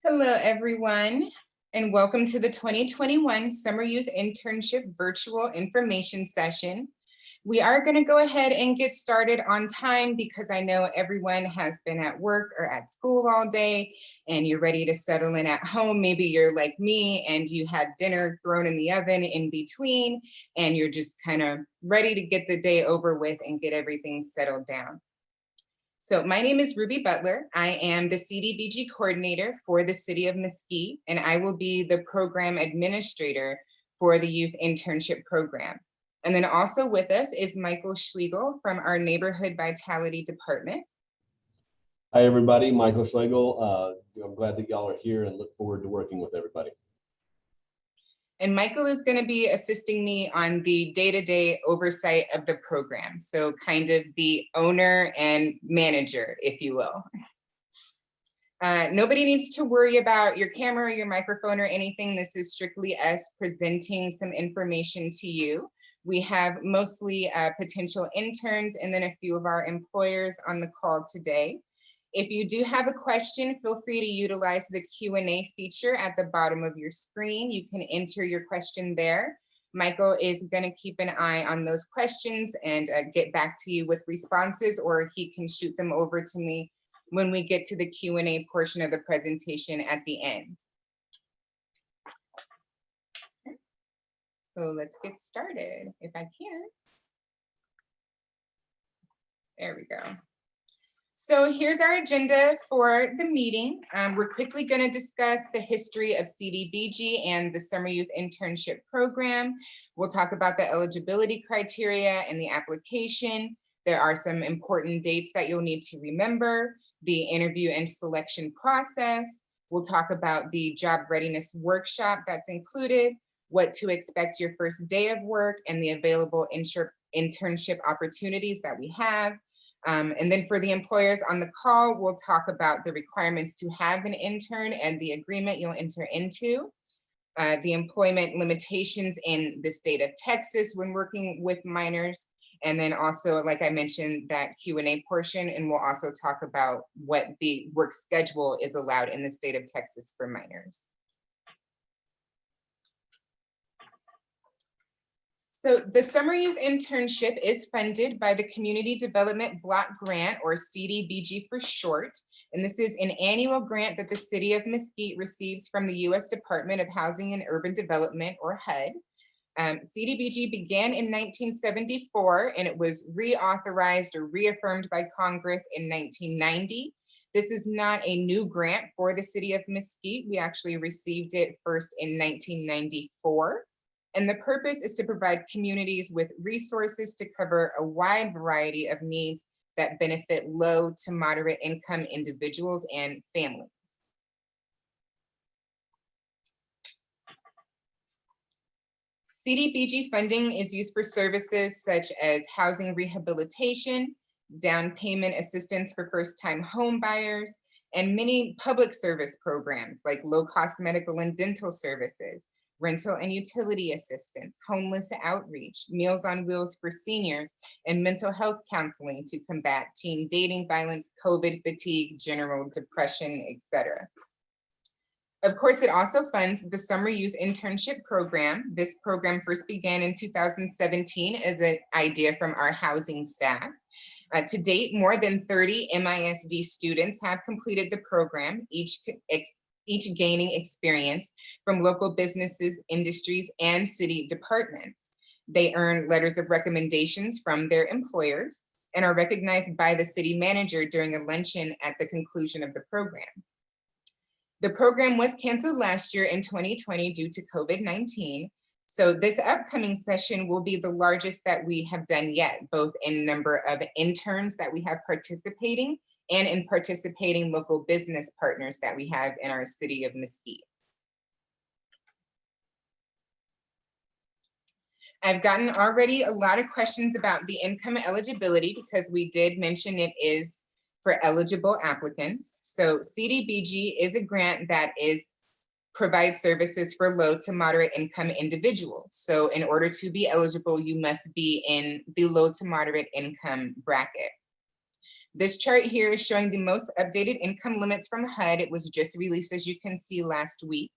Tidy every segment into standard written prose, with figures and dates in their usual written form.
Hello, everyone, and welcome to the 2021 Summer Youth Internship Virtual Information Session. We are going to go ahead and get started on time because I know everyone has been at work or at school all day and you're ready to settle in at home. Maybe you're like me and you had dinner thrown in the oven in between and you're just kind of ready to get the day over with and get everything settled down. So my name is Ruby Butler. I am the CDBG coordinator for the city of Mesquite, and I will be the program administrator for the youth internship program. And then also with us is Michael Schlegel from our Neighborhood Vitality Department. Hi, everybody. Michael Schlegel. I'm glad that y'all are here and look forward to working with everybody. And Michael is going to be assisting me on the day-to-day oversight of the program. So kind of the owner and manager, if you will. Nobody needs to worry about your camera, your microphone, or anything. This is strictly us presenting some information to you. We have mostly potential interns and then a few of our employers on the call today. If you do have a question, feel free to utilize the Q&A feature at the bottom of your screen. You can enter your question there. Michael is going to keep an eye on those questions and get back to you with responses, or he can shoot them over to me when we get to the Q&A portion of the presentation at the end. So let's get started, if I can. There we go. So here's our agenda for the meeting. We're quickly going to discuss the history of CDBG and the Summer Youth Internship Program. We'll talk about the eligibility criteria and the application. There are some important dates that you'll need to remember, the interview and selection process. We'll talk about the job readiness workshop that's included, what to expect your first day of work, and the available internship opportunities that we have. And then for the employers on the call, we'll talk about the requirements to have an intern and the agreement you'll enter into, the employment limitations in the state of Texas when working with minors, and then also, like I mentioned, that Q&A portion, and we'll also talk about what the work schedule is allowed in the state of Texas for minors. So the Summer Youth Internship is funded by the Community Development Block Grant, or CDBG for short. And this is an annual grant that the city of Mesquite receives from the U.S. Department of Housing and Urban Development, or HUD. CDBG began in 1974, and it was reauthorized or reaffirmed by Congress in 1990. This is not a new grant for the city of Mesquite. We actually received it first in 1994. And the purpose is to provide communities with resources to cover a wide variety of needs that benefit low to moderate income individuals and families. CDBG funding is used for services such as housing rehabilitation, down payment assistance for first-time home buyers, and many public service programs like low-cost medical and dental services, rental and utility assistance, homeless outreach, Meals on Wheels for seniors, and mental health counseling to combat teen dating violence, COVID fatigue, general depression, etc. Of course, it also funds the Summer Youth Internship Program. This program first began in 2017 as an idea from our housing staff. To date, more than 30 MISD students have completed the program, each gaining experience from local businesses, industries, and city departments. They earn letters of recommendations from their employers and are recognized by the city manager during a luncheon at the conclusion of the program. The program was canceled last year in 2020 due to COVID-19. So this upcoming session will be the largest that we have done yet, both in number of interns that we have participating and in participating local business partners that we have in our city of Mesquite. I've gotten already a lot of questions about the income eligibility because we did mention it is for eligible applicants. So CDBG is a grant that provides services for low to moderate income individuals. So in order to be eligible, you must be in the low to moderate income bracket. This chart here is showing the most updated income limits from HUD. It was just released, as you can see, last week.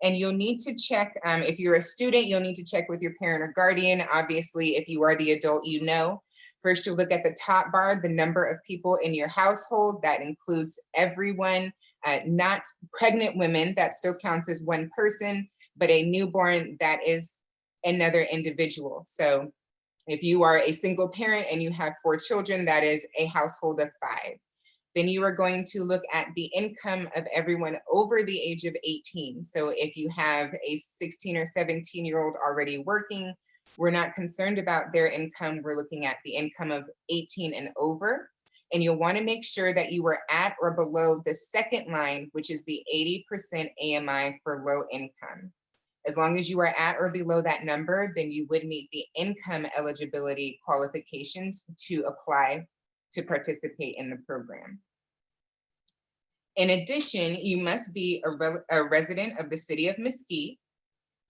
And you'll need to check, if you're a student, you'll need to check with your parent or guardian. Obviously, if you are the adult, you know. First, you'll look at the top bar, the number of people in your household. That includes everyone, not pregnant women. That still counts as one person, but a newborn, that is another individual. So if you are a single parent and you have 4 children, that is a household of 5. Then you are going to look at the income of everyone over the age of 18. So if you have a 16 or 17-year-old already working, we're not concerned about their income. We're looking at the income of 18 and over. And you'll want to make sure that you are at or below the second line, which is the 80% AMI for low income. As long as you are at or below that number, then you would meet the income eligibility qualifications to apply to participate in the program. In addition, you must be a resident of the city of Mesquite,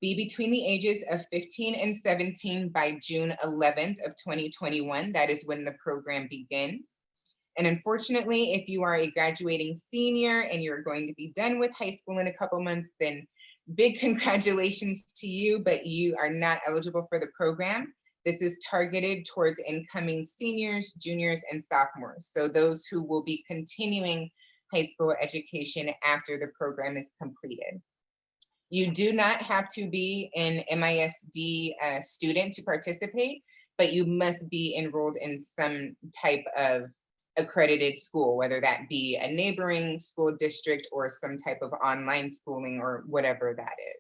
be between the ages of 15 and 17 by June 11th of 2021. That is when the program begins. And unfortunately, if you are a graduating senior and you're going to be done with high school in a couple months, then big congratulations to you, but you are not eligible for the program. This is targeted towards incoming seniors, juniors, and sophomores. So those who will be continuing high school education after the program is completed. You do not have to be an MISD student to participate, but you must be enrolled in some type of accredited school, whether that be a neighboring school district or some type of online schooling or whatever that is.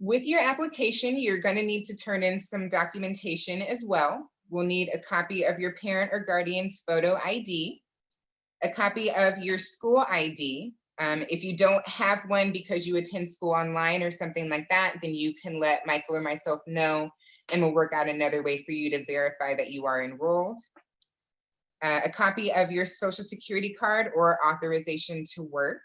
With your application, you're going to need to turn in some documentation as well. We'll need a copy of your parent or guardian's photo ID, a copy of your school ID. If you don't have one because you attend school online or something like that, then you can let Michael or myself know, and we'll work out another way for you to verify that you are enrolled. A copy of your social security card or authorization to work.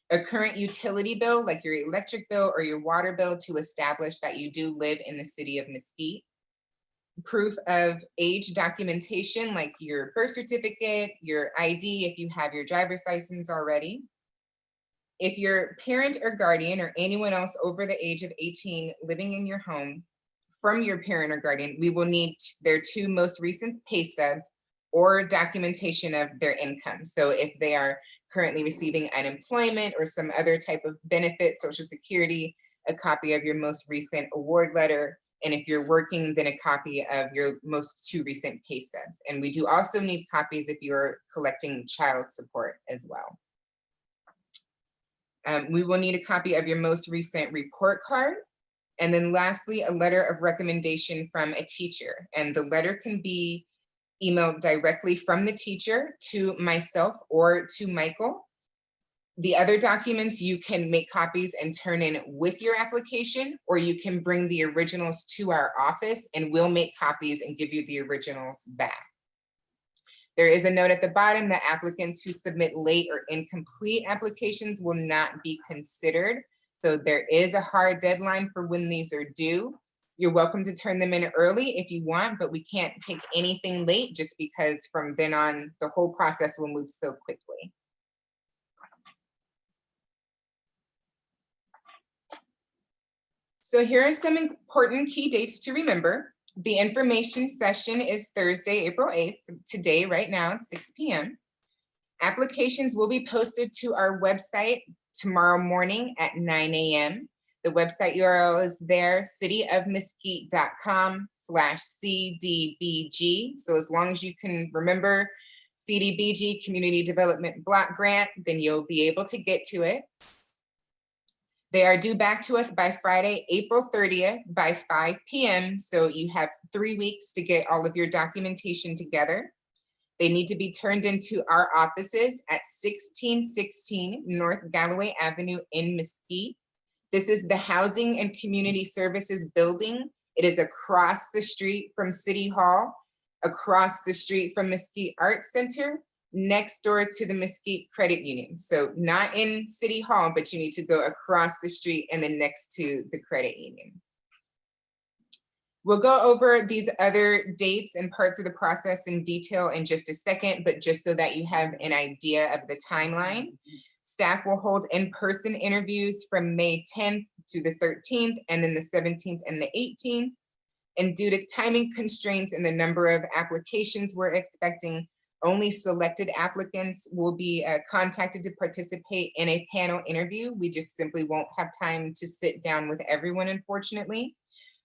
A current utility bill, like your electric bill or your water bill, to establish that you do live in the city of Mesquite. Proof of age documentation, like your birth certificate, your ID, if you have your driver's license already. If your parent or guardian or anyone else over the age of 18 living in your home, from your parent or guardian, we will need their 2 most recent pay stubs or documentation of their income. So if they are currently receiving unemployment or some other type of benefit, Social Security, a copy of your most recent award letter. And if you're working, then a copy of your most 2 recent pay stubs. And we do also need copies if you're collecting child support as well. We will need a copy of your most recent report card. And then lastly, a letter of recommendation from a teacher. And the letter can be emailed directly from the teacher to myself or to Michael. The other documents you can make copies and turn in with your application, or you can bring the originals to our office and we'll make copies and give you the originals back. There is a note at the bottom that applicants who submit late or incomplete applications will not be considered. So there is a hard deadline for when these are due. You're welcome to turn them in early if you want, but we can't take anything late just because from then on, the whole process will move so quickly. So here are some important key dates to remember. The information session is Thursday, April 8th, today, right now at 6 p.m. Applications will be posted to our website tomorrow morning at 9 a.m. The website URL is there, cityofmesquite.com/CDBG. So as long as you can remember CDBG, Community Development Block Grant, then you'll be able to get to it. They are due back to us by Friday, April 30th by 5 p.m. So you have 3 weeks to get all of your documentation together. They need to be turned into our offices at 1616 North Galloway Avenue in Mesquite. This is the Housing and Community Services building. It is across the street from City Hall, across the street from Mesquite Arts Center, next door to the Mesquite Credit Union. So not in City Hall, but you need to go across the street and then next to the credit union. We'll go over these other dates and parts of the process in detail in just a second, but just so that you have an idea of the timeline. Staff will hold in-person interviews from May 10th to the 13th, and then the 17th and the 18th. And due to timing constraints and the number of applications we're expecting, only selected applicants will be contacted to participate in a panel interview. We just simply won't have time to sit down with everyone, unfortunately.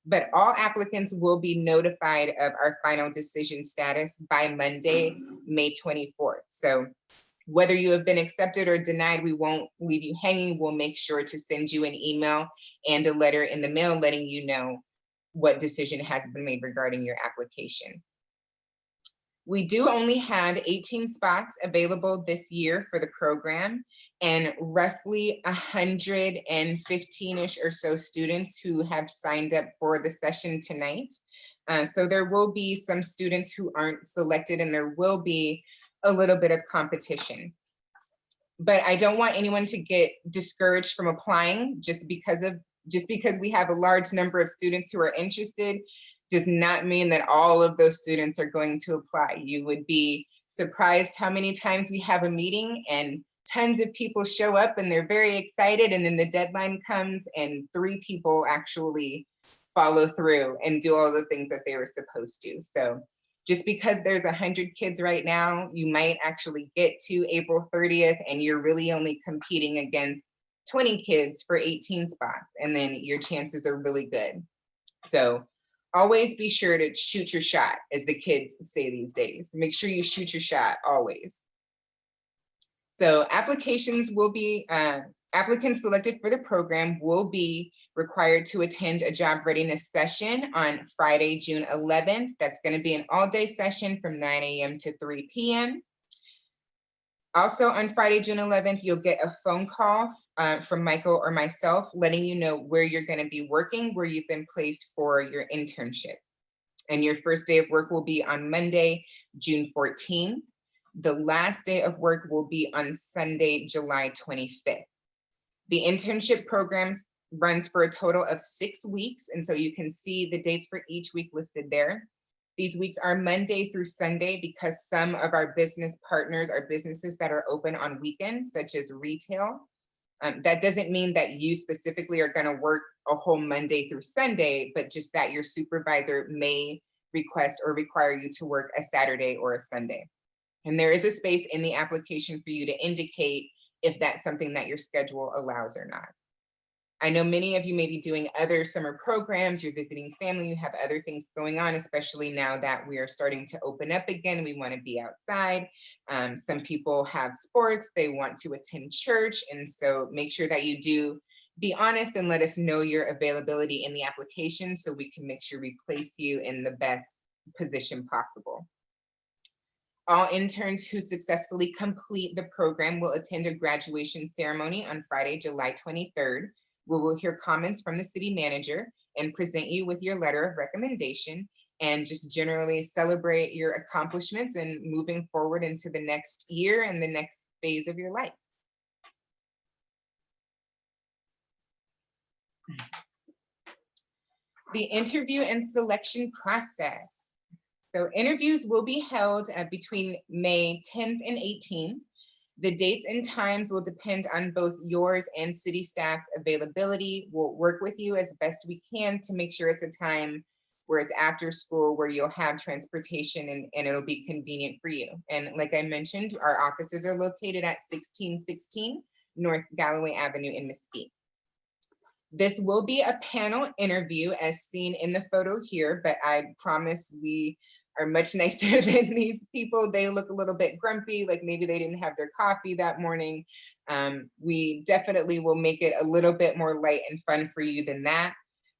But all applicants will be notified of our final decision status by Monday, May 24th. So whether you have been accepted or denied, we won't leave you hanging. We'll make sure to send you an email and a letter in the mail letting you know what decision has been made regarding your application. We do only have 18 spots available this year for the program, and roughly 115-ish or so students who have signed up for the session tonight. So there will be some students who aren't selected, and there will be a little bit of competition. But I don't want anyone to get discouraged from applying just because we have a large number of students who are interested does not mean that all of those students are going to apply. You would be surprised how many times we have a meeting and tons of people show up and they're very excited, and then the deadline comes and 3 people actually follow through and do all the things that they were supposed to. So just because there's 100 kids right now, you might actually get to April 30th and you're really only competing against 20 kids for 18 spots, and then your chances are really good. So always be sure to shoot your shot, as the kids say these days. Make sure you shoot your shot always. So applications will be, applicants selected for the program will be required to attend a job readiness session on Friday, June 11th. That's going to be an all-day session from 9 a.m. to 3 p.m. Also on Friday, June 11th, you'll get a phone call from Michael or myself letting you know where you're going to be working, where you've been placed for your internship. And your first day of work will be on Monday, June 14th. The last day of work will be on Sunday, July 25th. The internship program runs for a total of 6 weeks, and so you can see the dates for each week listed there. These weeks are Monday through Sunday because some of our business partners are businesses that are open on weekends, such as retail. That doesn't mean that you specifically are going to work a whole Monday through Sunday, but just that your supervisor may request or require you to work a Saturday or a Sunday. And there is a space in the application for you to indicate if that's something that your schedule allows or not. I know many of you may be doing other summer programs, you're visiting family, you have other things going on, especially now that we are starting to open up again. We want to be outside. Some people have sports, they want to attend church. And so make sure that you do be honest and let us know your availability in the application so we can make sure we place you in the best position possible. All interns who successfully complete the program will attend a graduation ceremony on Friday, July 23rd. We will hear comments from the city manager and present you with your letter of recommendation, and just generally celebrate your accomplishments and moving forward into the next year and the next phase of your life. The interview and selection process. So interviews will be held between May 10th and 18th. The dates and times will depend on both yours and city staff's availability. We'll work with you as best we can to make sure it's a time where it's after school, where you'll have transportation and it'll be convenient for you. And like I mentioned, our offices are located at 1616 North Galloway Avenue in Mesquite. This will be a panel interview as seen in the photo here, but I promise we are much nicer than these people. They look a little bit grumpy, like maybe they didn't have their coffee that morning. We definitely will make it a little bit more light and fun for you than that.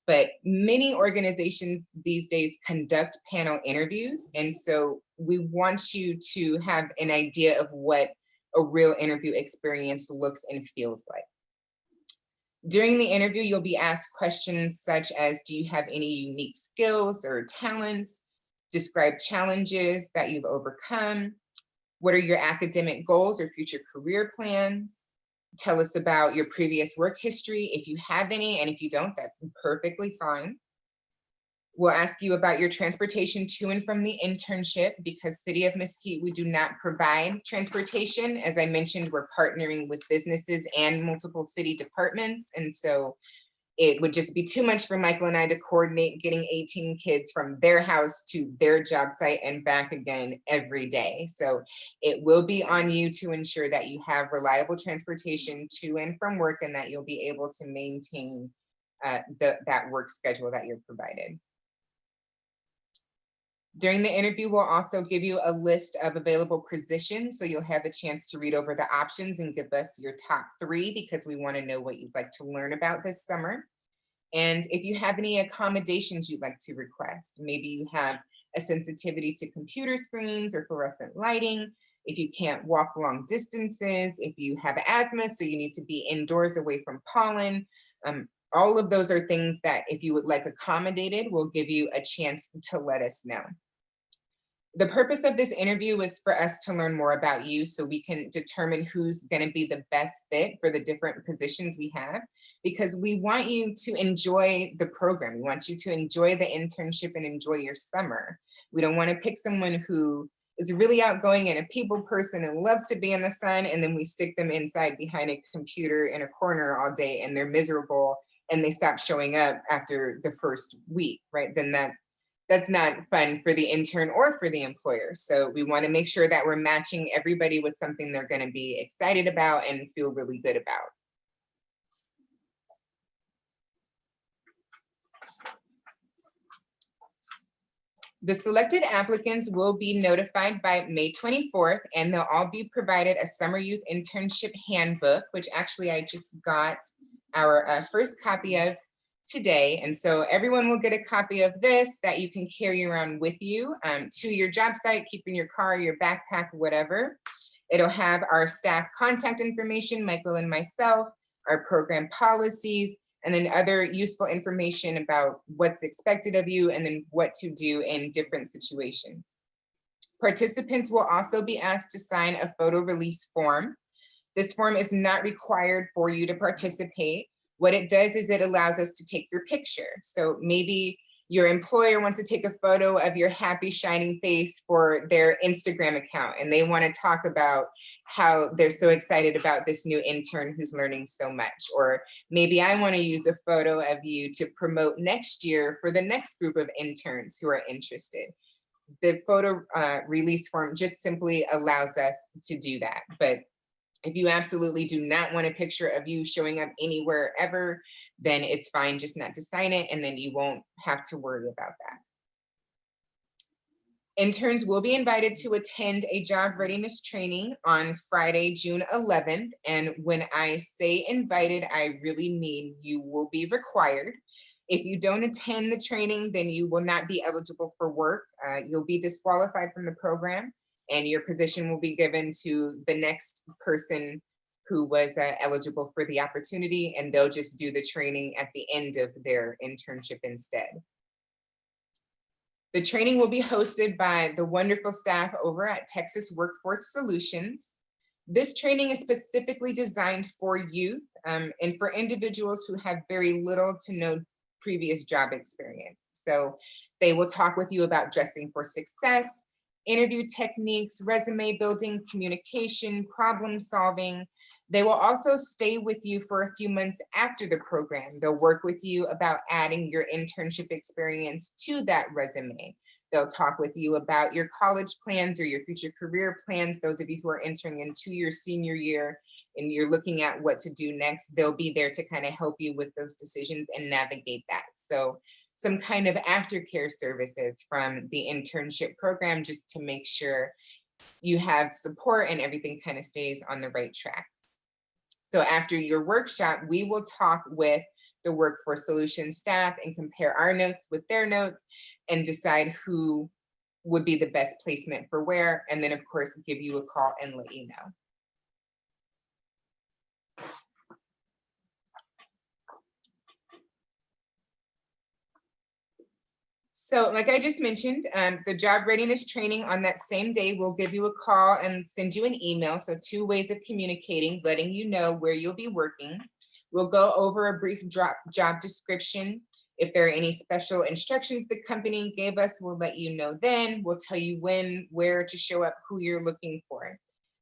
But many organizations these days conduct panel interviews. And so we want you to have an idea of what a real interview experience looks and feels like. During the interview, you'll be asked questions such as, do you have any unique skills or talents? Describe challenges that you've overcome. What are your academic goals or future career plans? Tell us about your previous work history, if you have any, and if you don't, that's perfectly fine. We'll ask you about your transportation to and from the internship, because City of Mesquite, we do not provide transportation. As I mentioned, we're partnering with businesses and multiple city departments. And so it would just be too much for Michael and I to coordinate getting 18 kids from their house to their job site and back again every day. So it will be on you to ensure that you have reliable transportation to and from work, and that you'll be able to maintain that work schedule that you're provided. During the interview, we'll also give you a list of available positions, so you'll have a chance to read over the options and give us your top 3, because we want to know what you'd like to learn about this summer. And if you have any accommodations you'd like to request, maybe you have a sensitivity to computer screens or fluorescent lighting, if you can't walk long distances, if you have asthma, so you need to be indoors away from pollen, all of those are things that if you would like accommodated, we'll give you a chance to let us know. The purpose of this interview is for us to learn more about you, so we can determine who's going to be the best fit for the different positions we have, because we want you to enjoy the program. We want you to enjoy the internship and enjoy your summer. We don't want to pick someone who is really outgoing and a people person and loves to be in the sun, and then we stick them inside behind a computer in a corner all day and they're miserable and they stop showing up after the first week, right? Then that's not fun for the intern or for the employer. So we want to make sure that we're matching everybody with something they're going to be excited about and feel really good about. The selected applicants will be notified by May 24th, and they'll all be provided a Summer Youth Internship Handbook, which actually I just got our first copy of today. And so everyone will get a copy of this that you can carry around with you to your job site, keep in your car, your backpack, whatever. It'll have our staff contact information, Michael and myself, our program policies, and then other useful information about what's expected of you and then what to do in different situations. Participants will also be asked to sign a photo release form. This form is not required for you to participate. What it does is it allows us to take your picture. So maybe your employer wants to take a photo of your happy, shining face for their Instagram account, and they want to talk about how they're so excited about this new intern who's learning so much. Or maybe I want to use a photo of you to promote next year for the next group of interns who are interested. The photo release form just simply allows us to do that. But if you absolutely do not want a picture of you showing up anywhere ever, then it's fine just not to sign it, and then you won't have to worry about that. Interns will be invited to attend a job readiness training on Friday, June 11th. And when I say invited, I really mean you will be required. If you don't attend the training, then you will not be eligible for work. You'll be disqualified from the program, and your position will be given to the next person who was eligible for the opportunity, and they'll just do the training at the end of their internship instead. The training will be hosted by the wonderful staff over at Texas Workforce Solutions. This training is specifically designed for youth and for individuals who have very little to no previous job experience. So they will talk with you about dressing for success, interview techniques, resume building, communication, problem solving. They will also stay with you for a few months after the program. They'll work with you about adding your internship experience to that resume. They'll talk with you about your college plans or your future career plans. Those of you who are entering into your senior year and you're looking at what to do next, they'll be there to kind of help you with those decisions and navigate that. So some kind of aftercare services from the internship program, just to make sure you have support and everything kind of stays on the right track. So after your workshop, we will talk with the Workforce Solutions staff and compare our notes with their notes and decide who would be the best placement for where, and then of course give you a call and let you know. So like I just mentioned, the job readiness training on that same day, we'll give you a call and send you an email. So 2 ways of communicating, letting you know where you'll be working. We'll go over a brief job description. If there are any special instructions the company gave us, we'll let you know then. We'll tell you when, where to show up, who you're looking for.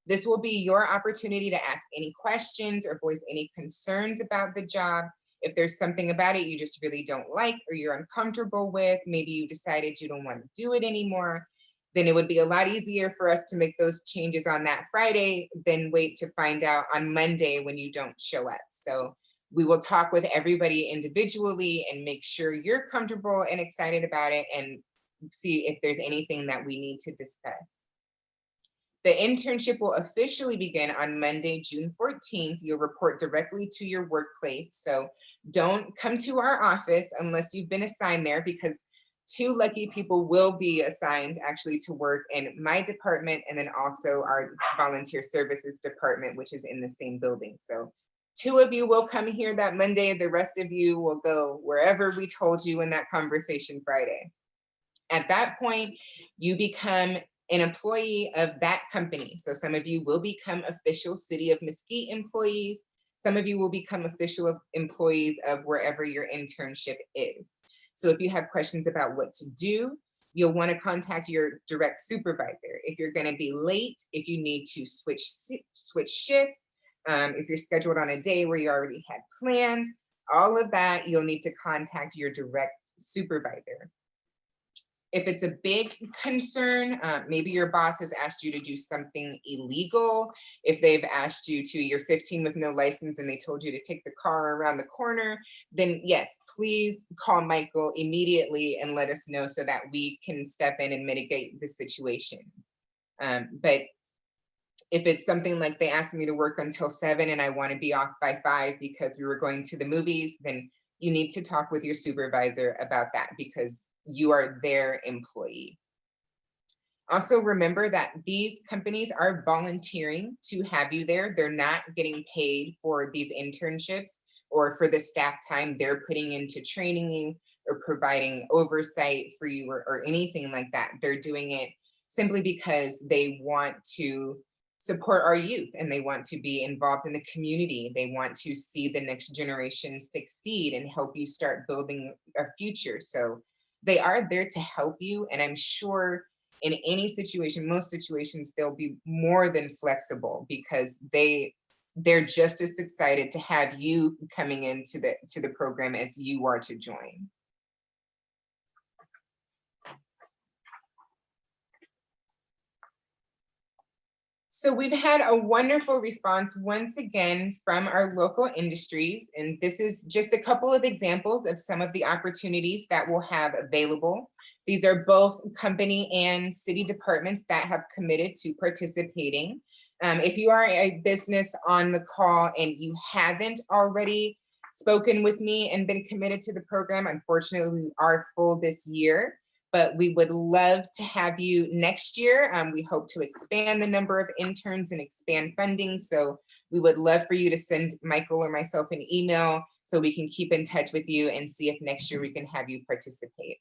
This will be your opportunity to ask any questions or voice any concerns about the job. If there's something about it you just really don't like or you're uncomfortable with, maybe you decided you don't want to do it anymore, then it would be a lot easier for us to make those changes on that Friday than wait to find out on Monday when you don't show up. So we will talk with everybody individually and make sure you're comfortable and excited about it and see if there's anything that we need to discuss. The internship will officially begin on Monday, June 14th. You'll report directly to your workplace. So don't come to our office unless you've been assigned there, because 2 lucky people will be assigned actually to work in my department and then also our volunteer services department, which is in the same building. So 2 of you will come here that Monday. The rest of you will go wherever we told you in that conversation Friday. At that point, you become an employee of that company. So some of you will become official City of Mesquite employees. Some of you will become official employees of wherever your internship is. So if you have questions about what to do, you'll want to contact your direct supervisor. If you're going to be late, if you need to switch shifts, if you're scheduled on a day where you already had plans, all of that, you'll need to contact your direct supervisor. If it's a big concern, maybe your boss has asked you to do something illegal. If they've asked you to, you're 15 with no license and they told you to take the car around the corner, then yes, please call Michael immediately and let us know so that we can step in and mitigate the situation. But if it's something like they asked me to work until 7 and I want to be off by 5 because we were going to the movies, then you need to talk with your supervisor about that because you are their employee. Also remember that these companies are volunteering to have you there. They're not getting paid for these internships or for the staff time they're putting into training you or providing oversight for you or anything like that. They're doing it simply because they want to support our youth and they want to be involved in the community. They want to see the next generation succeed and help you start building a future. So they are there to help you. And I'm sure in any situation, most situations, they'll be more than flexible because they're just as excited to have you coming into the program as you are to join. So we've had a wonderful response once again from our local industries, and this is just a couple of examples of some of the opportunities that we'll have available. These are both company and city departments that have committed to participating. If you are a business on the call and you haven't already spoken with me and been committed to the program, unfortunately, we are full this year. But we would love to have you next year. We hope to expand the number of interns and expand funding. So we would love for you to send Michael or myself an email so we can keep in touch with you and see if next year we can have you participate.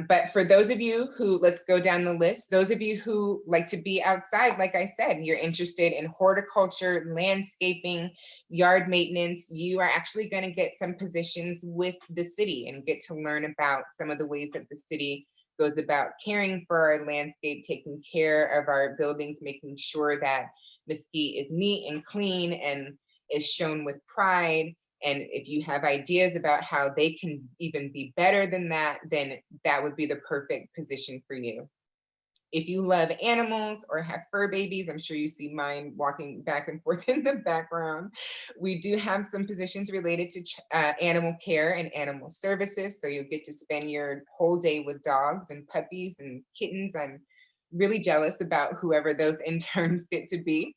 But for those of you who, let's go down the list, those of you who like to be outside, like I said, you're interested in horticulture, landscaping, yard maintenance, you are actually going to get some positions with the city and get to learn about some of the ways that the city goes about caring for our landscape, taking care of our buildings, making sure that Mesquite is neat and clean and is shown with pride. And if you have ideas about how they can even be better than that, then that would be the perfect position for you. If you love animals or have fur babies, I'm sure you see mine walking back and forth in the background. We do have some positions related to animal care and animal services. So you'll get to spend your whole day with dogs and puppies and kittens. I'm really jealous about whoever those interns get to be.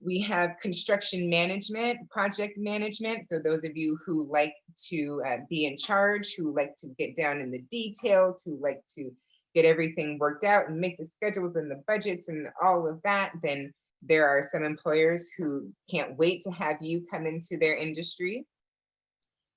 We have construction management, project management. So those of you who like to be in charge, who like to get down in the details, who like to get everything worked out and make the schedules and the budgets and all of that, then there are some employers who can't wait to have you come into their industry.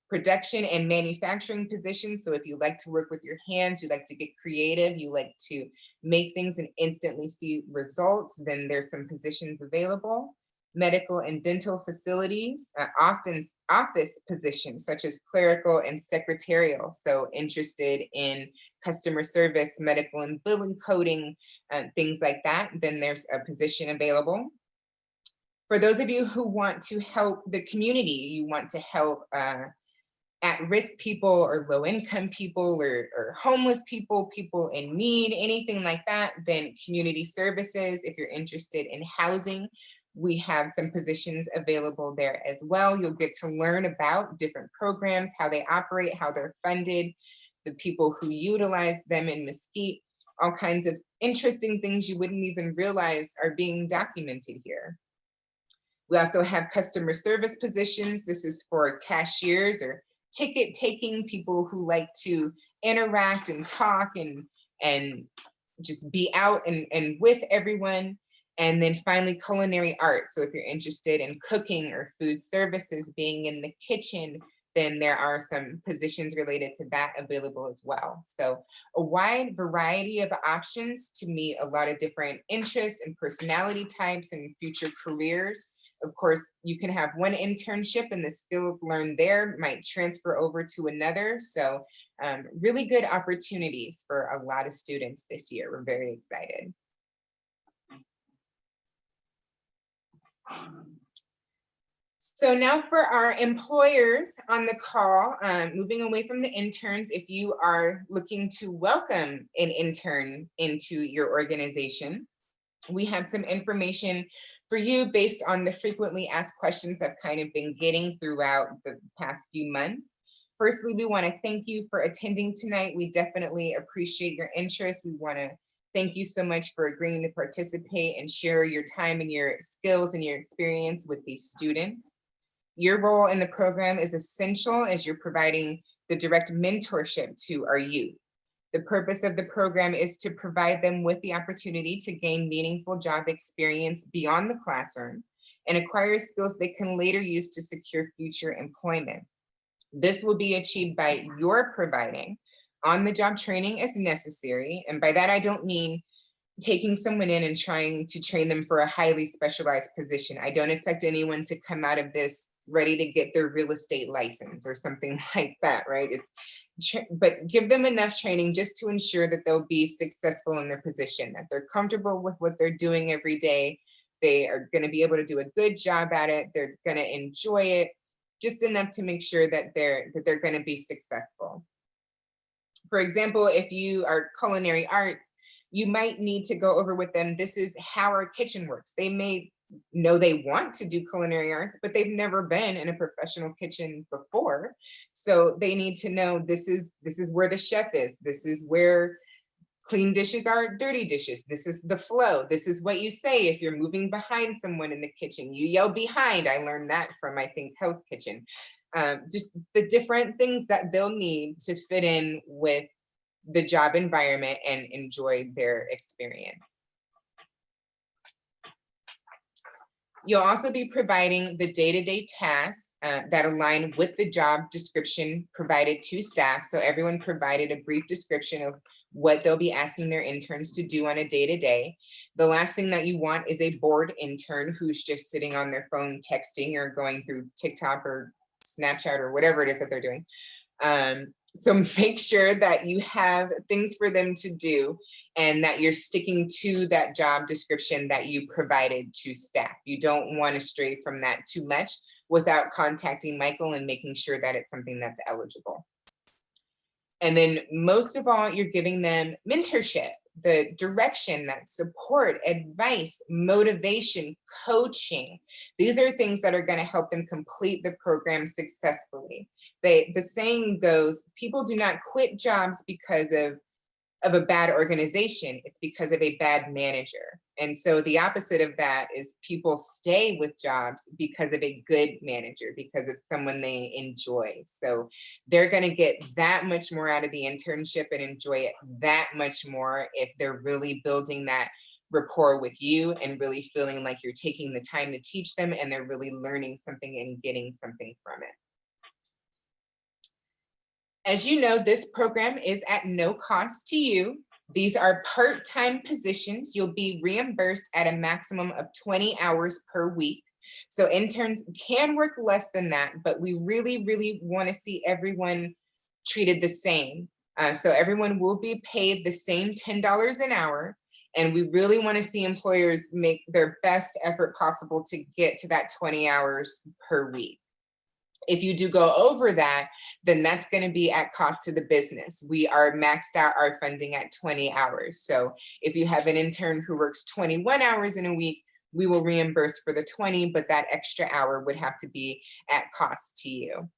Production and manufacturing positions. So if you like to work with your hands, you like to get creative, you like to make things and instantly see results, then there's some positions available. medical and dental facilities, office positions such as clerical and secretarial. So interested in customer service, medical and billing coding, things like that, then there's a position available. For those of you who want to help the community, you want to help at-risk people or low-income people or homeless people, people in need, anything like that, then community services. If you're interested in housing, we have some positions available there as well. You'll get to learn about different programs, how they operate, how they're funded, the people who utilize them in Mesquite, all kinds of interesting things you wouldn't even realize are being documented here. We also have customer service positions. This is for cashiers or ticket taking, people who like to interact and talk and just be out and with everyone. And then finally, culinary arts. So if you're interested in cooking or food services, being in the kitchen, then there are some positions related to that available as well. So a wide variety of options to meet a lot of different interests and personality types and future careers. Of course, you can have one internship and the skills learned there might transfer over to another. So really good opportunities for a lot of students this year. We're very excited. So now for our employers on the call, moving away from the interns, if you are looking to welcome an intern into your organization, we have some information for you based on the frequently asked questions I've kind of been getting throughout the past few months. Firstly, we want to thank you for attending tonight. We definitely appreciate your interest. We want to thank you so much for agreeing to participate and share your time and your skills and your experience with these students. Your role in the program is essential as you're providing the direct mentorship to our youth. The purpose of the program is to provide them with the opportunity to gain meaningful job experience beyond the classroom and acquire skills they can later use to secure future employment. This will be achieved by your providing on-the-job training as necessary. And by that, I don't mean taking someone in and trying to train them for a highly specialized position. I don't expect anyone to come out of this ready to get their real estate license or something like that, right? But give them enough training just to ensure that they'll be successful in their position, that they're comfortable with what they're doing every day. They are going to be able to do a good job at it. They're going to enjoy it, just enough to make sure that they're going to be successful. For example, if you are culinary arts, you might need to go over with them, this is how our kitchen works. They may know they want to do culinary arts, but they've never been in a professional kitchen before. So they need to know this is where the chef is. This is where clean dishes are dirty dishes. This is the flow. This is what you say if you're moving behind someone in the kitchen. You yell behind. I learned that from, I think, Hell's Kitchen. Just the different things that they'll need to fit in with the job environment and enjoy their experience. You'll also be providing the day-to-day tasks that align with the job description provided to staff. So everyone provided a brief description of what they'll be asking their interns to do on a day-to-day. The last thing that you want is a bored intern who's just sitting on their phone texting or going through TikTok or Snapchat or whatever it is that they're doing. So make sure that you have things for them to do and that you're sticking to that job description that you provided to staff. You don't want to stray from that too much without contacting Michael and making sure that it's something that's eligible. And then most of all, you're giving them mentorship, the direction, that support, advice, motivation, coaching. These are things that are going to help them complete the program successfully. The saying goes, people do not quit jobs because of a bad organization. It's because of a bad manager. And so the opposite of that is people stay with jobs because of a good manager, because of someone they enjoy. So they're going to get that much more out of the internship and enjoy it that much more if they're really building that rapport with you and really feeling like you're taking the time to teach them and they're really learning something and getting something from it. As you know, this program is at no cost to you. These are part-time positions. You'll be reimbursed at a maximum of 20 hours per week. So interns can work less than that, but we really, really want to see everyone treated the same. So everyone will be paid the same $10 an hour. And we really want to see employers make their best effort possible to get to that 20 hours per week. If you do go over that, then that's going to be at cost to the business. We are maxed out our funding at 20 hours. So if you have an intern who works 21 hours in a week, we will reimburse for the 20, but that extra hour would have to be at cost to you.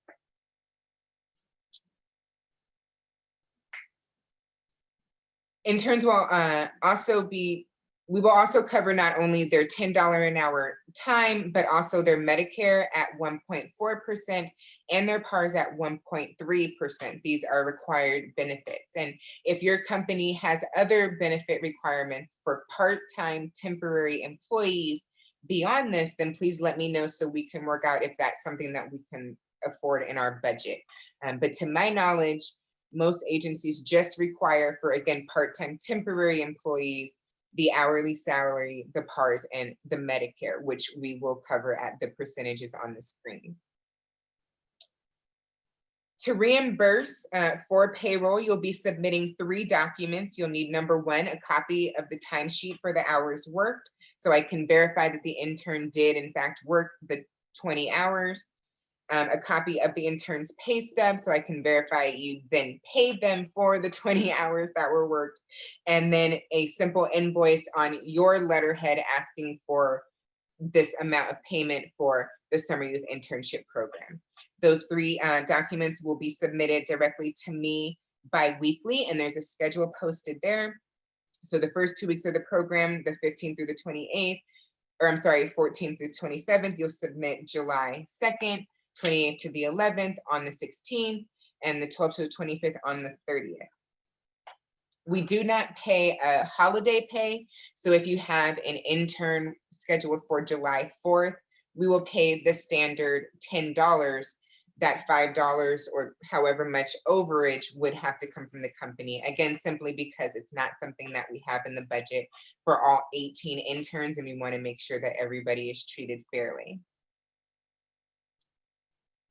Interns will we will also cover not only their $10 an hour time, but also their Medicare at 1.4% and their PARS at 1.3%. These are required benefits. And if your company has other benefit requirements for part-time temporary employees beyond this, then please let me know so we can work out if that's something that we can afford in our budget. But to my knowledge, most agencies just require for, again, part-time temporary employees, the hourly salary, the PARS, and the Medicare, which we will cover at the percentages on the screen. To reimburse for payroll, you'll be submitting 3 documents. You'll need, number 1, a copy of the timesheet for the hours worked, so I can verify that the intern did in fact work the 20 hours. A copy of the intern's pay stub, so I can verify you then paid them for the 20 hours that were worked, and then a simple invoice on your letterhead asking for this amount of payment for the Summer Youth Internship Program. Those 3 documents will be submitted directly to me bi-weekly, and there's a schedule posted there. So the first 2 weeks of the program, the 15th through the 28th, or I'm sorry, 14th through 27th, you'll submit July 2nd, 28th to the 11th on the 16th, and the 12th to the 25th on the 30th. We do not pay a holiday pay. So if you have an intern scheduled for July 4th, we will pay the standard $10. That $5 or however much overage would have to come from the company. Again, simply because it's not something that we have in the budget for all 18 interns, and we want to make sure that everybody is treated fairly.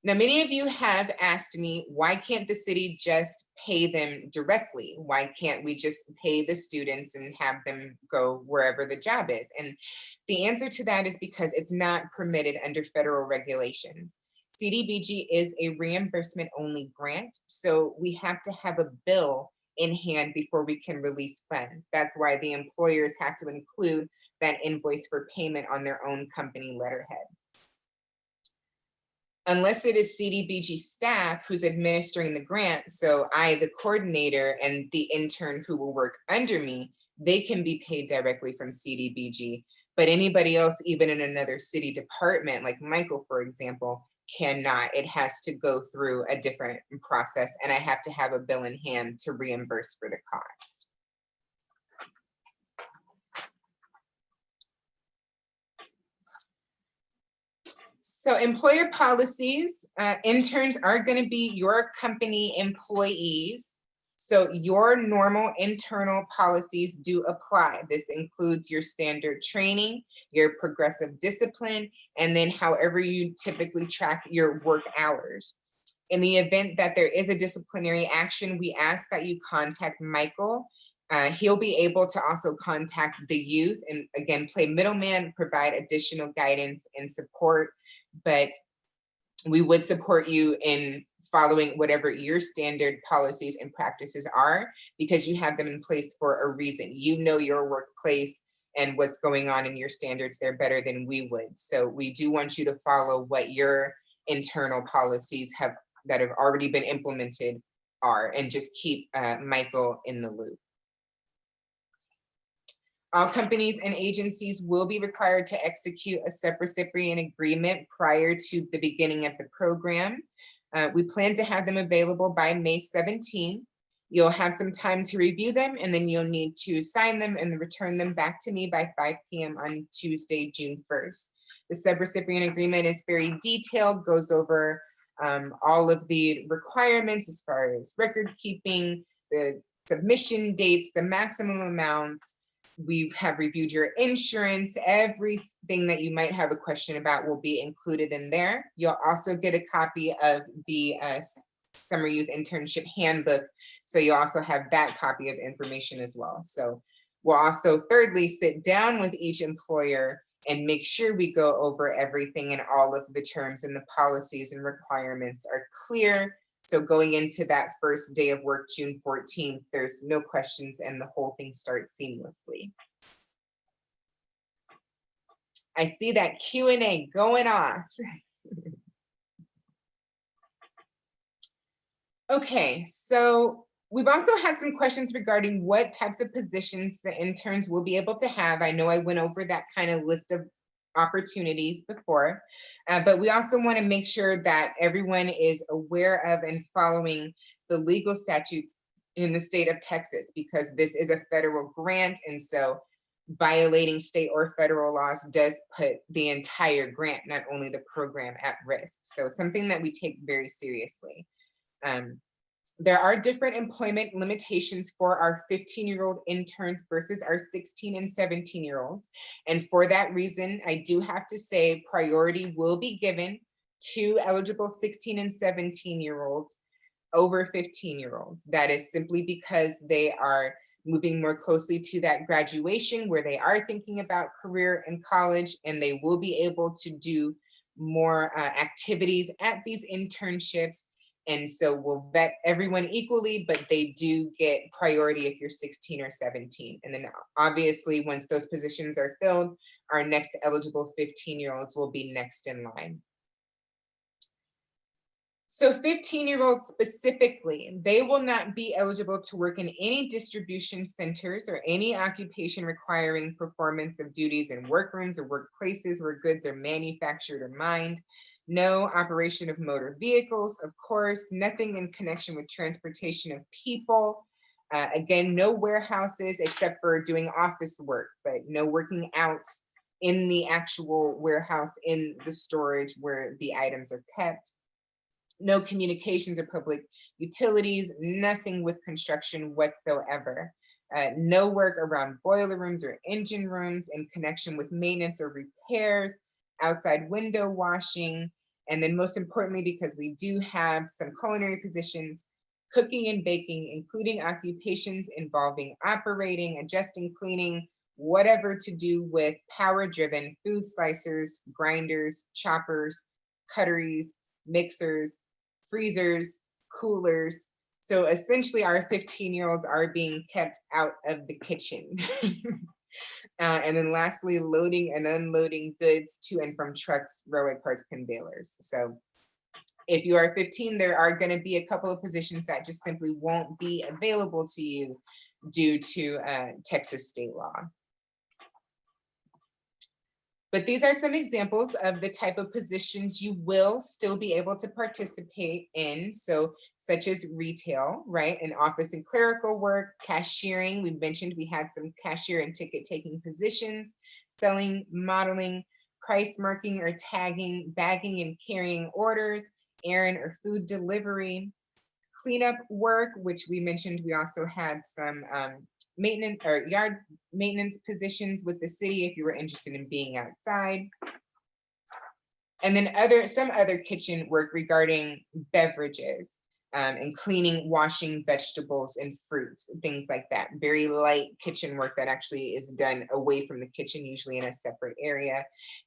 Now, many of you have asked me, why can't the city just pay them directly? Why can't we just pay the students and have them go wherever the job is? And the answer to that is because it's not permitted under federal regulations. CDBG is a reimbursement only grant, so we have to have a bill in hand before we can release funds. That's why the employers have to include that invoice for payment on their own company letterhead. Unless it is CDBG staff who's administering the grant, so I, the coordinator, and the intern who will work under me, they can be paid directly from CDBG. But anybody else, even in another city department, like Michael, for example, cannot. It has to go through a different process, and I have to have a bill in hand to reimburse for the cost. So employer policies, interns are going to be your company employees. So your normal internal policies do apply. This includes your standard training, your progressive discipline, and then however you typically track your work hours. In the event that there is a disciplinary action, we ask that you contact Michael. He'll be able to also contact the youth and, again, play middleman, provide additional guidance and support. But we would support you in following whatever your standard policies and practices are, because you have them in place for a reason. You know your workplace and what's going on in your standards there better than we would. So we do want you to follow what your internal policies that have already been implemented are, and just keep Michael in the loop. All companies and agencies will be required to execute a sub-recipient agreement prior to the beginning of the program. We plan to have them available by May 17th. You'll have some time to review them, and then you'll need to sign them and return them back to me by 5 p.m. on Tuesday, June 1st. The sub-recipient agreement is very detailed, goes over all of the requirements as far as record keeping, the submission dates, the maximum amounts, We have reviewed your insurance. Everything that you might have a question about will be included in there. You'll also get a copy of the Summer Youth Internship Handbook. So you also have that copy of information as well. So we'll also thirdly sit down with each employer and make sure we go over everything and all of the terms and the policies and requirements are clear. So going into that first day of work, June 14th, there's no questions and the whole thing starts seamlessly. I see that Q&A going off. Okay, so we've also had some questions regarding what types of positions the interns will be able to have. I know I went over that kind of list of opportunities before, but we also want to make sure that everyone is aware of and following the legal statutes in the state of Texas, because this is a federal grant. And so violating state or federal laws does put the entire grant, not only the program, at risk. So something that we take very seriously. There are different employment limitations for our 15-year-old interns versus our 16 and 17-year-olds. And for that reason, I do have to say priority will be given to eligible 16 and 17-year-olds over 15-year-olds. That is simply because they are moving more closely to that graduation where they are thinking about career and college, and they will be able to do more activities at these internships. And so we'll vet everyone equally, but they do get priority if you're 16 or 17. And then obviously, once those positions are filled, our next eligible 15-year-olds will be next in line. So 15-year-olds specifically, they will not be eligible to work in any distribution centers or any occupation requiring performance of duties in workrooms or workplaces where goods are manufactured or mined. No operation of motor vehicles, of course, nothing in connection with transportation of people. Again, no warehouses except for doing office work, but no working out in the actual warehouse, in the storage where the items are kept. No communications or public utilities, nothing with construction whatsoever. No work around boiler rooms or engine rooms in connection with maintenance or repairs, outside window washing, and then most importantly, because we do have some culinary positions, cooking and baking, including occupations involving operating, adjusting, cleaning, whatever to do with power-driven food slicers, grinders, choppers, cutteries, mixers, freezers, coolers. So essentially our 15-year-olds are being kept out of the kitchen. And then lastly, loading and unloading goods to and from trucks, railway carts, conveyors. So if you are 15, there are going to be a couple of positions that just simply won't be available to you due to Texas state law. But these are some examples of the type of positions you will still be able to participate in. So such as retail, right? And office and clerical work, cashiering. We mentioned we had some cashier and ticket taking positions, selling, modeling, price marking or tagging, bagging and carrying orders, errand or food delivery, cleanup work, which we mentioned we also had some maintenance or yard maintenance positions with the city if you were interested in being outside. And then some other kitchen work regarding beverages and cleaning, washing vegetables and fruits, things like that. Very light kitchen work that actually is done away from the kitchen, usually in a separate area.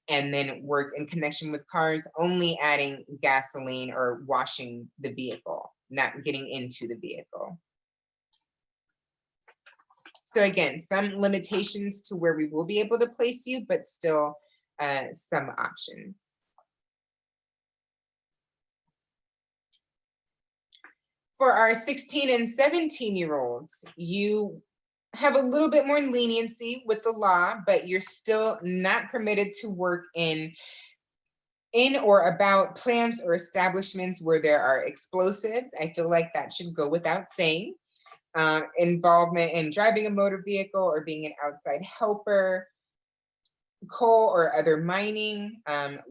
And then work in connection with cars, only adding gasoline or washing the vehicle, not getting into the vehicle. So again, some limitations to where we will be able to place you, but still some options. For our 16 and 17-year-olds, you have a little bit more leniency with the law, but you're still not permitted to work in or about plants or establishments where there are explosives. I feel like that should go without saying. Involvement in driving a motor vehicle or being an outside helper, coal or other mining,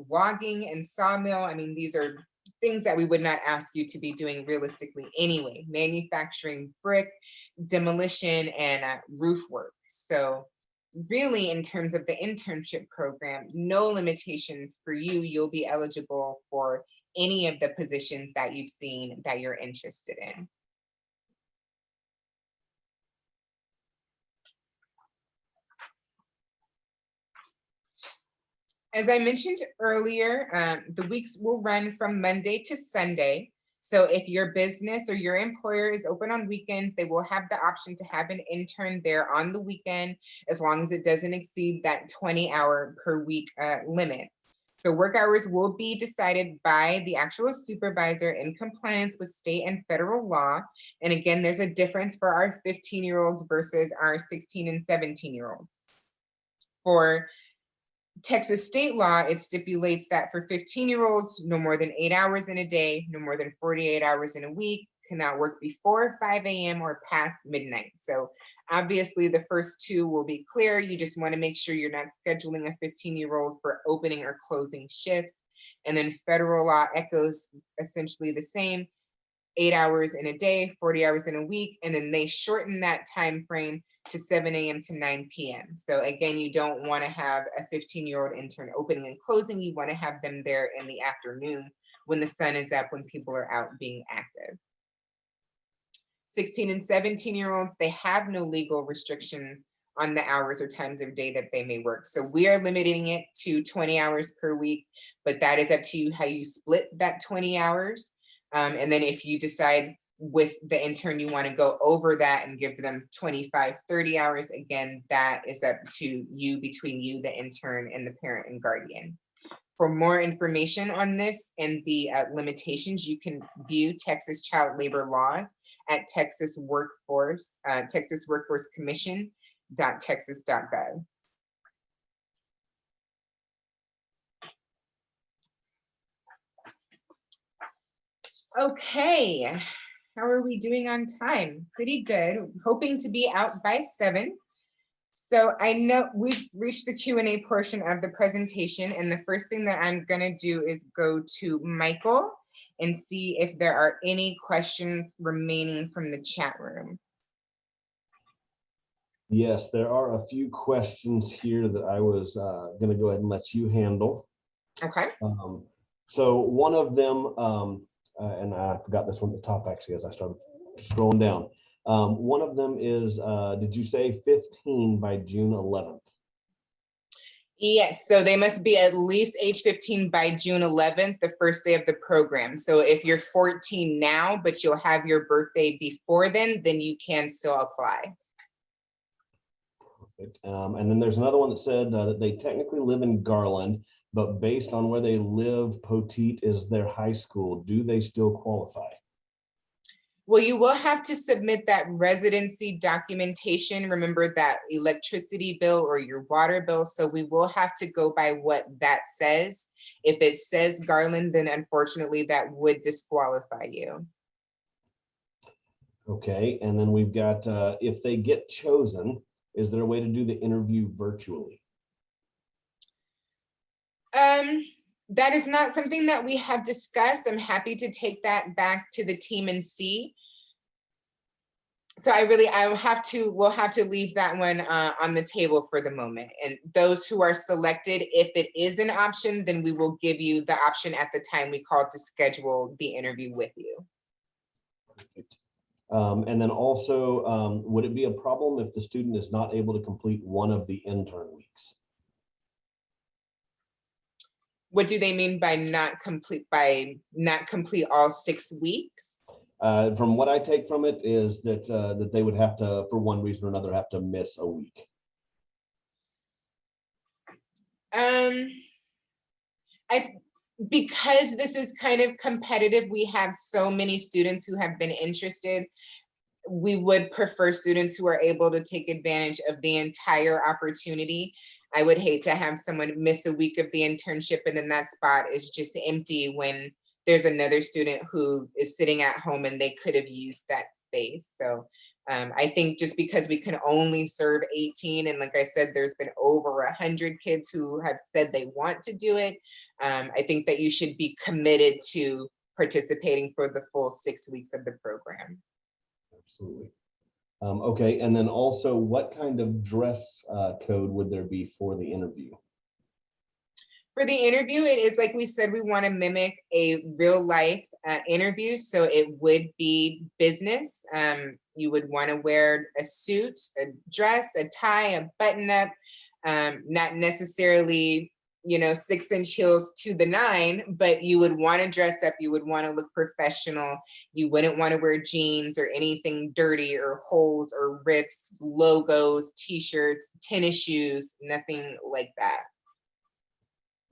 logging and sawmill. I mean, these are things that we would not ask you to be doing realistically anyway. Manufacturing brick, demolition, and roof work. So really, in terms of the internship program, no limitations for you. You'll be eligible for any of the positions that you've seen that you're interested in. As I mentioned earlier, the weeks will run from Monday to Sunday. So if your business or your employer is open on weekends, they will have the option to have an intern there on the weekend, as long as it doesn't exceed that 20-hour per week limit. So work hours will be decided by the actual supervisor in compliance with state and federal law. And again, there's a difference for our 15-year-olds versus our 16 and 17-year-olds. For Texas state law, it stipulates that for 15-year-olds, no more than 8 hours in a day, no more than 48 hours in a week, cannot work before 5 a.m. or past midnight. So obviously the first two will be clear. You just want to make sure you're not scheduling a 15-year-old for opening or closing shifts. And then federal law echoes essentially the same, 8 hours in a day, 40 hours in a week, and then they shorten that time frame to 7 a.m. to 9 p.m. So again, you don't want to have a 15-year-old intern opening and closing. You want to have them there in the afternoon when the sun is up, when people are out being active. 16 and 17-year-olds, they have no legal restrictions on the hours or times of day that they may work. So we are limiting it to 20 hours per week, but that is up to you how you split that 20 hours. And then if you decide with the intern you want to go over that and give them 25, 30 hours, again, that is up to you, between you, the intern, and the parent and guardian. For more information on this and the limitations, you can view Texas child labor laws at Texas Workforce Commission.texas.gov. Okay, how are we doing on time? Pretty good. Hoping to be out by 7. So I know we've reached the Q&A portion of the presentation, and the first thing that I'm gonna do is go to Michael and see if there are any questions remaining from the chat room. Yes, there are a few questions here that I was gonna go ahead and let you handle. Okay. So one of them, and I forgot this one at the top actually as I started scrolling down. One of them is, did you say 15 by June 11th? Yes, so they must be at least age 15 by June 11th, the first day of the program. So if you're 14 now, but you'll have your birthday before then you can still apply. Perfect. And then there's another one that said that they technically live in Garland, but based on where they live, Poteet is their high school. Do they still qualify? Well, you will have to submit that residency documentation. Remember that electricity bill or your water bill. So we will have to go by what that says. If it says Garland, then unfortunately that would disqualify you. Okay, and then we've got, if they get chosen, is there a way to do the interview virtually? That is not something that we have discussed. I'm happy to take that back to the team and see. So we'll have to leave that one on the table for the moment. And those who are selected, if it is an option, then we will give you the option at the time we call to schedule the interview with you. Perfect. And then also, would it be a problem if the student is not able to complete one of the intern weeks? What do they mean by not complete all 6 weeks? From what I take from it is that that they would have to, for one reason or another, have to miss a week. Because this is kind of competitive, we have so many students who have been interested. We would prefer students who are able to take advantage of the entire opportunity. I would hate to have someone miss a week of the internship and then that spot is just empty when there's another student who is sitting at home and they could have used that space. So I think just because we can only serve 18, and like I said, there's been over 100 kids who have said they want to do it. I think that you should be committed to participating for the full 6 weeks of the program. Absolutely. Okay, and then also, what kind of dress code would there be for the interview? For the interview, it is like we said, we want to mimic a real life interview. So it would be business. You would want to wear a suit, a dress, a tie, a button up, not necessarily, 6-inch heels to the nine, but you would want to dress up. You would want to look professional. You wouldn't want to wear jeans or anything dirty or holes or rips, logos, t-shirts, tennis shoes, nothing like that.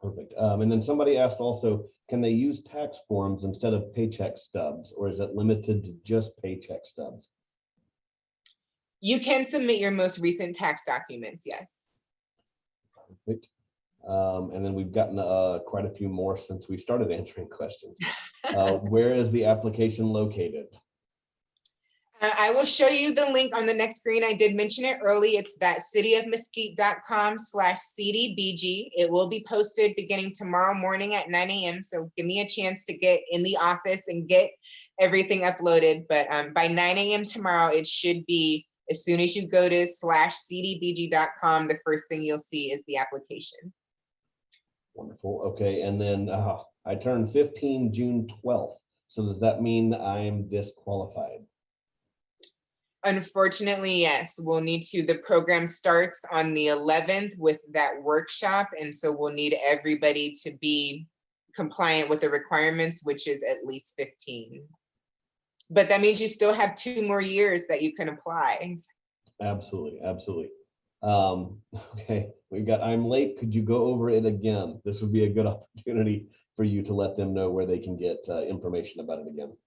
Perfect. And then somebody asked also, can they use tax forms instead of paycheck stubs, or is it limited to just paycheck stubs? You can submit your most recent tax documents, yes. Perfect. And then we've gotten quite a few more since we started answering questions. Where is the application located? I will show you the link on the next screen. I did mention it early. It's that cityofmesquite.com/CDBG. It will be posted beginning tomorrow morning at 9 a.m. So give me a chance to get in the office and get everything uploaded. But by 9 a.m. tomorrow, it should be, as soon as you go to /cdbg.com, the first thing you'll see is the application. Wonderful. Okay. And then I turned 15 June 12th. So does that mean I am disqualified? Unfortunately, yes. We'll need to, the program starts on the 11th with that workshop. And so we'll need everybody to be compliant with the requirements, which is at least 15. But that means you still have 2 more years that you can apply. Absolutely. Absolutely. Okay. We've got, I'm late. Could you go over it again? This would be a good opportunity for you to let them know where they can get information about it again.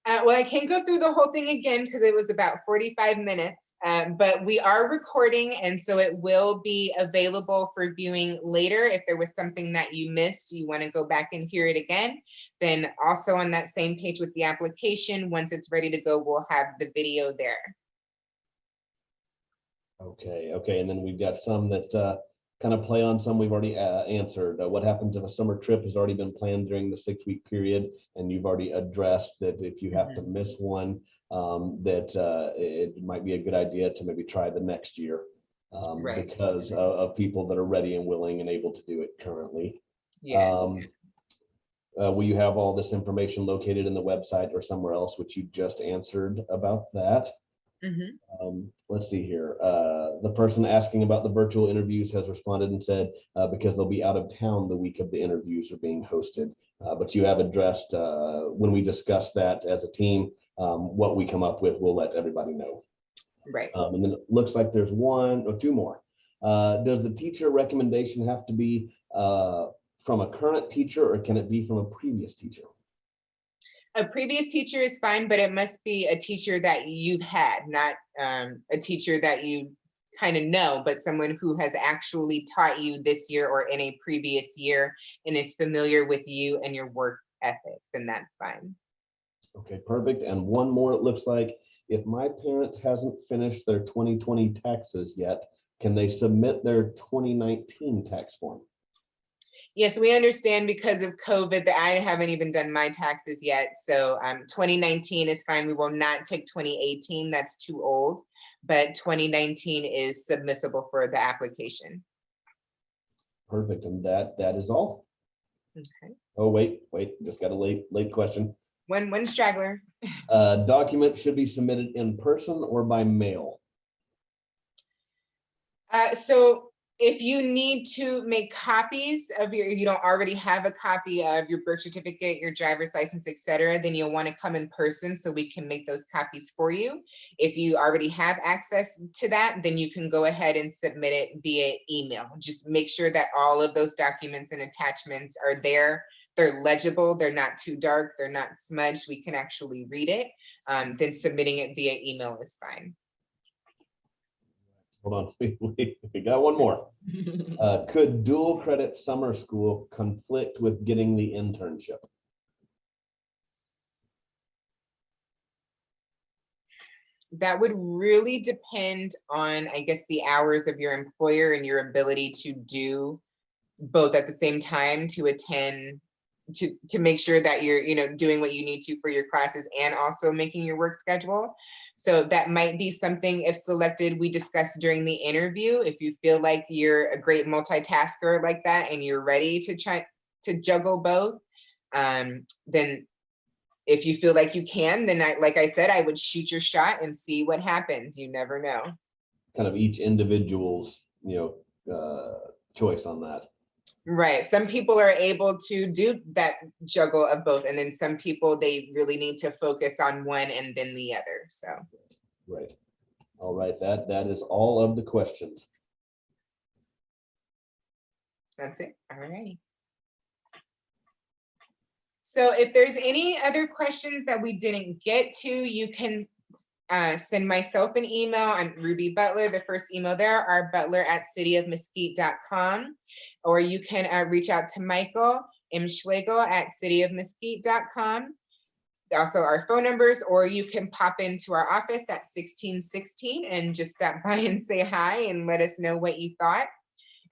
Well, I can't go through the whole thing again because it was about 45 minutes, but we are recording, and so it will be available for viewing later. If there was something that you missed, you want to go back and hear it again, then also on that same page with the application, once it's ready to go, we'll have the video there. Okay. Okay. And then we've got some that kind of play on some we've already answered. What happens if a summer trip has already been planned during the 6-week period, and you've already addressed that if you have to miss one, that it might be a good idea to maybe try the next year Right. because of people that are ready and willing and able to do it currently. Yes. Will you have all this information located in the website or somewhere else, which you just answered about that? Let's see here. The person asking about the virtual interviews has responded and said because they'll be out of town the week of the interviews are being hosted. But you have addressed when we discuss that as a team, what we come up with, we'll let everybody know. Right. And then it looks like there's 1 or 2 more. Does the teacher recommendation have to be from a current teacher, or can it be from a previous teacher? A previous teacher is fine, but it must be a teacher that you've had, not a teacher that you kind of know, but someone who has actually taught you this year or in a previous year and is familiar with you and your work ethic, then that's fine. Okay, perfect. And 1 more, it looks like, if my parent hasn't finished their 2020 taxes yet, can they submit their 2019 tax form? Yes, we understand because of COVID that I haven't even done my taxes yet. So 2019 is fine. We will not take 2018. That's too old. But 2019 is submissible for the application. Perfect. And that is all. Okay. Oh, wait, just got a late question. One straggler. Document should be submitted in person or by mail? So if you need to make copies of if you don't already have a copy of your birth certificate, your driver's license, etc., then you'll want to come in person so we can make those copies for you. If you already have access to that, then you can go ahead and submit it via email. Just make sure that all of those documents and attachments are there. They're legible, they're not too dark, they're not smudged, we can actually read it. Then submitting it via email is fine. Hold on, we got 1 more. Could dual credit summer school conflict with getting the internship? That would really depend on, I guess, the hours of your employer and your ability to do both at the same time, to attend, to make sure that you're, doing what you need to for your classes and also making your work schedule. So that might be something, if selected, we discuss during the interview. If you feel like you're a great multitasker like that and you're ready to try to juggle both, then if you feel like you can, then like I said, I would shoot your shot and see what happens. You never know. Kind of each individual's, choice on that. Right. Some people are able to do that juggle of both. And then some people, they really need to focus on one and then the other. So. Right. All right. That is all of the questions. That's it. All right. So if there's any other questions that we didn't get to, you can send myself an email. I'm Ruby Butler. The first email there, rButler@cityofmesquite.com. Or you can reach out to Michael M. Schlegel at cityofmesquite.com. Also our phone numbers, or you can pop into our office at 1616 and just stop by and say hi and let us know what you thought.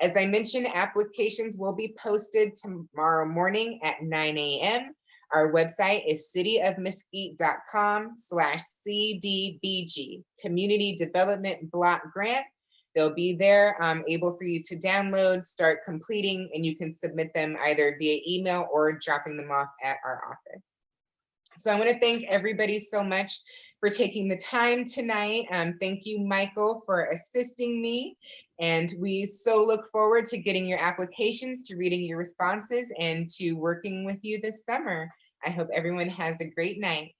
As I mentioned, applications will be posted tomorrow morning at 9 a.m. Our website is cityofmesquite.com/CDBG, Community Development Block Grant. They'll be there able for you to download, start completing, and you can submit them either via email or dropping them off at our office. So I want to thank everybody so much for taking the time tonight. Thank you, Michael, for assisting me. And we so look forward to getting your applications, to reading your responses, and to working with you this summer. I hope everyone has a great night.